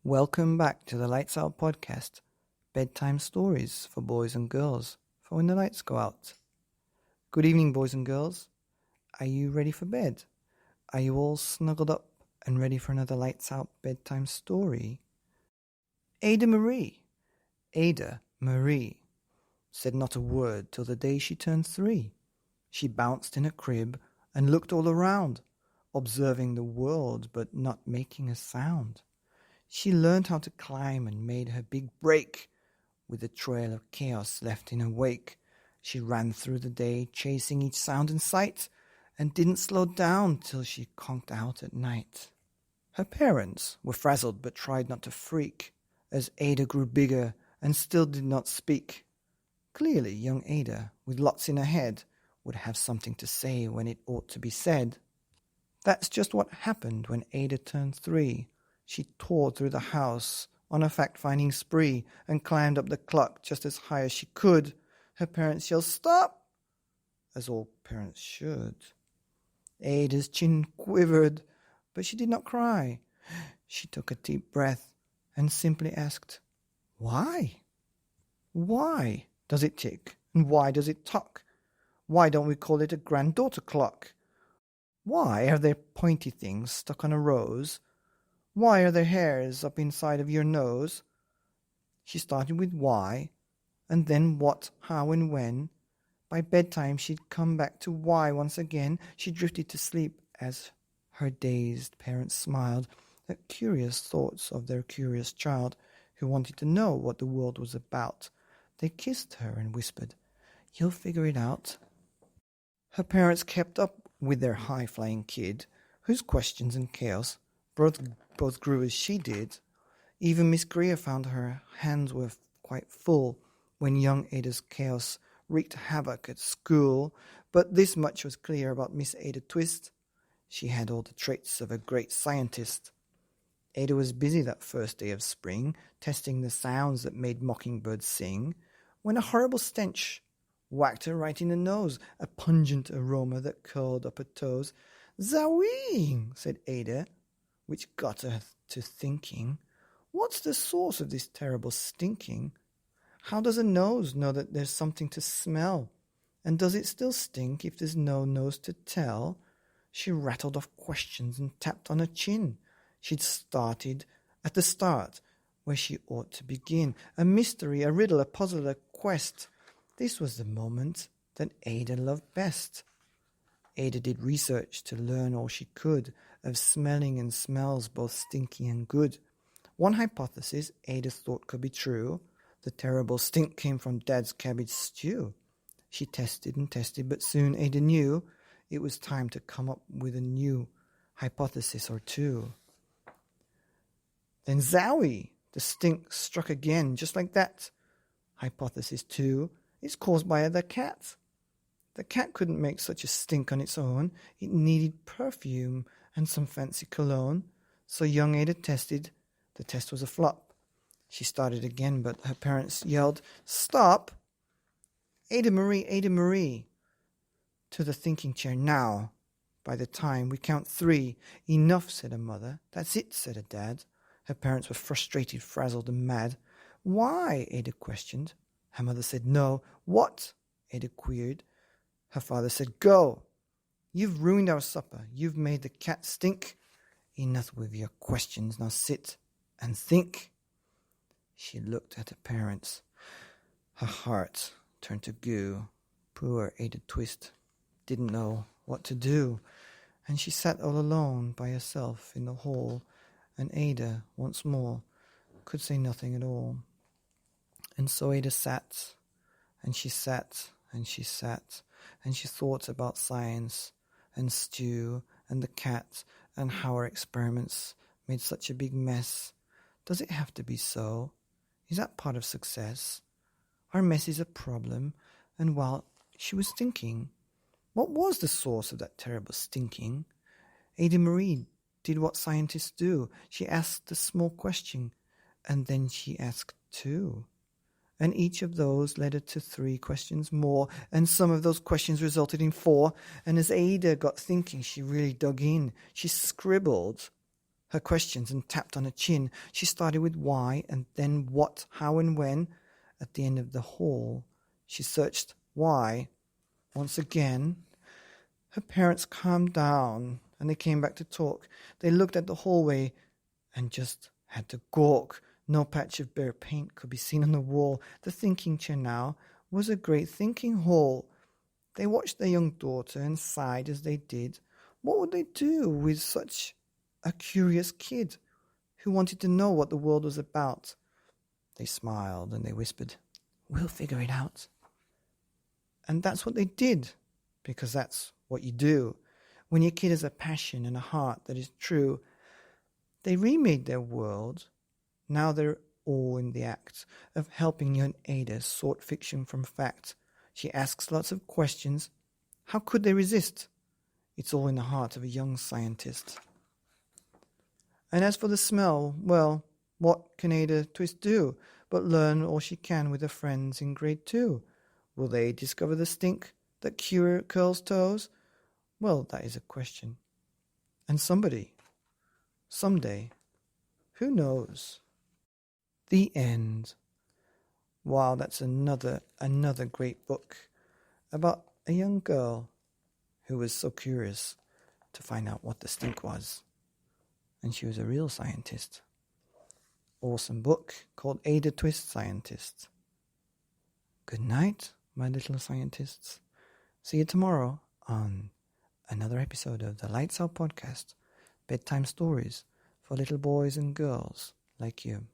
Welcome back to the Lights Out podcast, bedtime stories for boys and girls for when the lights go out. Good evening, boys and girls. Are you ready for bed? Are you all snuggled up and ready for another Lights Out bedtime story? Ada Marie said not a word till the day she turned 3. She bounced in her crib and looked all around, observing the world but not making a sound. She learned how to climb and made her big break, with a trail of chaos left in her wake. She ran through the day, chasing each sound and sight, and didn't slow down till she conked out at night. Her parents were frazzled but tried not to freak, as Ada grew bigger and still did not speak. Clearly, young Ada, with lots in her head, would have something to say when it ought to be said. That's just what happened when Ada turned 3. She tore through the house on a fact-finding spree and climbed up the clock just as high as she could. Her parents yelled, "Stop!" as all parents should. Ada's chin quivered, but she did not cry. She took a deep breath and simply asked, "Why? Why does it tick, and why does it tock? Why don't we call it a granddaughter clock? Why are there pointy things stuck on a rose? Why are there hairs up inside of your nose?" She started with why, and then what, how, and when. By bedtime she'd come back to why once again. She drifted to sleep as her dazed parents smiled at curious thoughts of their curious child who wanted to know what the world was about. They kissed her and whispered, "You'll figure it out." Her parents kept up with their high-flying kid, whose questions and chaos both grew as she did. Even Miss Greer found her hands were quite full when young Ada's chaos wreaked havoc at school. But this much was clear about Miss Ada Twist: she had all the traits of a great scientist. Ada was busy that first day of spring, testing the sounds that made mockingbirds sing, when a horrible stench whacked her right in the nose, a pungent aroma that curled up her toes. "Zawing!" said Ada, which got her to thinking, what's the source of this terrible stinking? How does a nose know that there's something to smell? And does it still stink if there's no nose to tell? She rattled off questions and tapped on her chin. She'd started at the start, where she ought to begin. A mystery, a riddle, a puzzle, a quest. This was the moment that Ada loved best. Ada did research to learn all she could of smelling and smells both stinky and good. One hypothesis Ada thought could be true: the terrible stink came from Dad's cabbage stew. She tested and tested, but soon Ada knew it was time to come up with a new hypothesis or two. Then zowie! The stink struck again, just like that. Hypothesis 2: it's caused by the cat. The cat couldn't make such a stink on its own. It needed perfume and some fancy cologne. So young Ada tested. The test was a flop. She started again, but her parents yelled, "Stop! Ada Marie, to the thinking chair now. By the time we count 3. Enough," said her mother. "That's it," said her dad. Her parents were frustrated, frazzled, and mad. "Why?" Ada questioned. Her mother said, "No." "What?" Ada queried. Her father said, "Go. You've ruined our supper. You've made the cat stink. Enough with your questions. Now sit and think." She looked at her parents. Her heart turned to goo. Poor Ada Twist didn't know what to do, and she sat all alone by herself in the hall, and Ada, once more, could say nothing at all. And so Ada sat, and she sat, and she sat, and she thought about science and stew and the cat and how our experiments made such a big mess. Does it have to be so? Is that part of success? Our mess is a problem. And while she was thinking, what was the source of that terrible stinking? Ada Marie did what scientists do. She asked a small question, and then she asked 2. And each of those led her to 3 questions more, and some of those questions resulted in 4. And as Ada got thinking, she really dug in. She scribbled. her questions and tapped on her chin. She started with why, and then what, how, and when. At the end of the hall, she searched why. Once again, her parents calmed down, and they came back to talk. They looked at the hallway and just had to gawk. No patch of bare paint could be seen on the wall. The thinking chair now was a great thinking hall. They watched their young daughter and sighed as they did. What would they do with such a curious kid who wanted to know what the world was about? They smiled and they whispered, "We'll figure it out." And that's what they did, because that's what you do. When your kid has a passion and a heart that is true, they remade their world. Now they're all in the act of helping young Ada sort fiction from fact. She asks lots of questions. How could they resist? It's all in the heart of a young scientist. And as for the smell, well, what can Ada Twist do but learn all she can with her friends in grade 2? Will they discover the stink that curls toes? Well, that is a question. And somebody, someday, who knows? The end. Wow, that's another great book about a young girl who was so curious to find out what the stink was. And she was a real scientist. Awesome book called Ada Twist Scientist. Good night, my little scientists. See you tomorrow on another episode of the Lights Out Podcast, bedtime stories for little boys and girls like you.